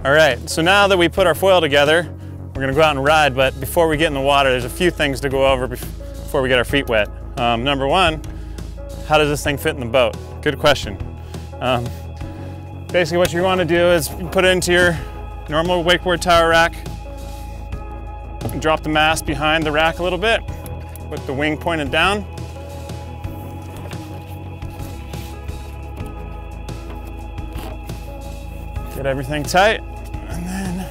All right, so now that we put our foil together, we're gonna go out and ride, but before we get in the water, there's a few things to go over before we get our feet wet. Number one, how does this thing fit in the boat? Good question. Basically what you wanna do is put it into your normal wakeboard tower rack, and drop the mast behind the rack a little bit, with the wing pointed down. Get everything tight, and then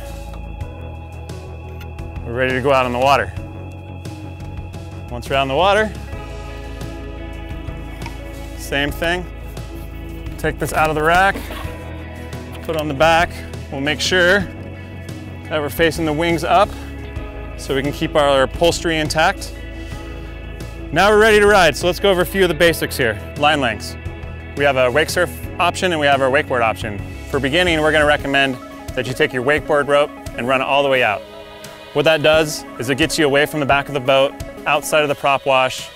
we're ready to go out on the water. Once we're out in the water, same thing. Take this out of the rack, put it on the back. We'll make sure that we're facing the wings up so we can keep our upholstery intact. Now we're ready to ride, so let's go over a few of the basics here. Line lengths. We have a wake surf option and we have our wakeboard option. For beginning, we're gonna recommend that you take your wakeboard rope and run it all the way out. What that does is it gets you away from the back of the boat, outside of the prop wash,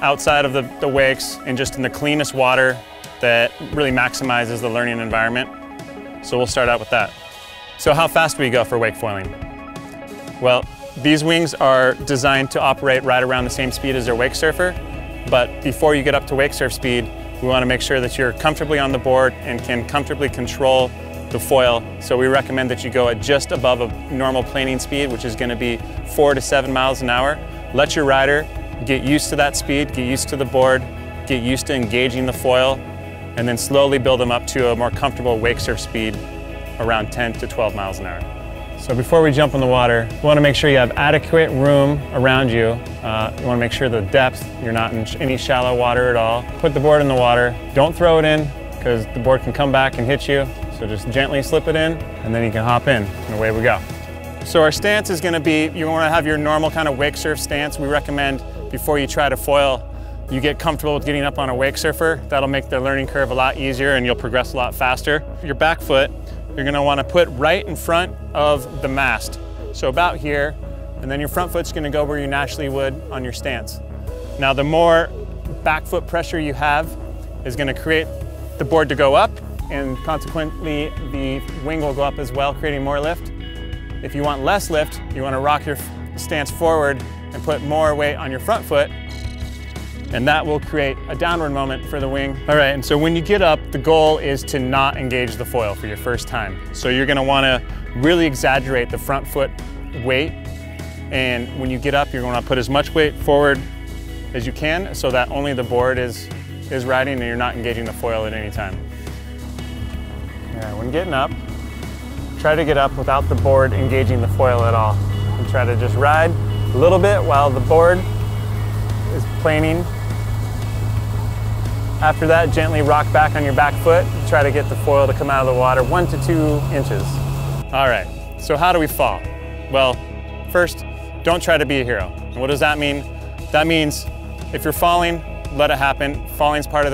outside of the wakes, and just in the cleanest water that really maximizes the learning environment. So we'll start out with that. So how fast do we go for wakefoiling? Well, these wings are designed to operate right around the same speed as their wake surfer, but before you get up to wake surf speed, we want to make sure that you're comfortably on the board and can comfortably control the foil. So we recommend that you go at just above a normal planing speed, which is going to be 4 to 7 miles an hour. Let your rider get used to that speed, get used to the board, get used to engaging the foil, and then slowly build them up to a more comfortable wake surf speed around 10 to 12 miles an hour. So before we jump in the water, you want to make sure you have adequate room around you. You want to make sure the depth, you're not in any shallow water at all. Put the board in the water. Don't throw it in because the board can come back and hit you. So just gently slip it in and then you can hop in and away we go. So our stance is going to be, you want to have your normal kind of wake surf stance. We recommend before you try to foil, you get comfortable with getting up on a wake surfer. That'll make the learning curve a lot easier and you'll progress a lot faster. Your back foot, you're going to want to put right in front of the mast. So about here, and then your front foot's going to go where you naturally would on your stance. Now the more back foot pressure you have is going to create the board to go up, and consequently the wing will go up as well, creating more lift. If you want less lift, you want to rock your stance forward and put more weight on your front foot, and that will create a downward moment for the wing. All right, and so when you get up, the goal is to not engage the foil for your first time. So you're gonna wanna really exaggerate the front foot weight, and when you get up, you're gonna put as much weight forward as you can so that only the board is riding and you're not engaging the foil at any time. All right, when getting up, try to get up without the board engaging the foil at all. And try to just ride a little bit while the board is planing. After that, gently rock back on your back foot. Try to get the foil to come out of the water 1 to 2 inches. All right, so how do we fall? Well, first, don't try to be a hero. And what does that mean? That means if you're falling, let it happen. Falling's part of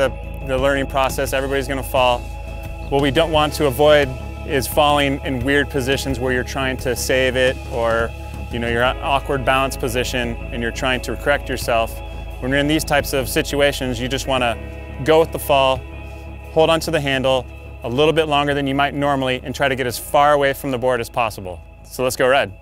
the learning process. Everybody's gonna fall. What we don't want to avoid is falling in weird positions where you're trying to save it, or you're in an awkward balance position and you're trying to correct yourself. When you're in these types of situations, you just want to go with the fall, hold onto the handle a little bit longer than you might normally, and try to get as far away from the board as possible. So let's go ride.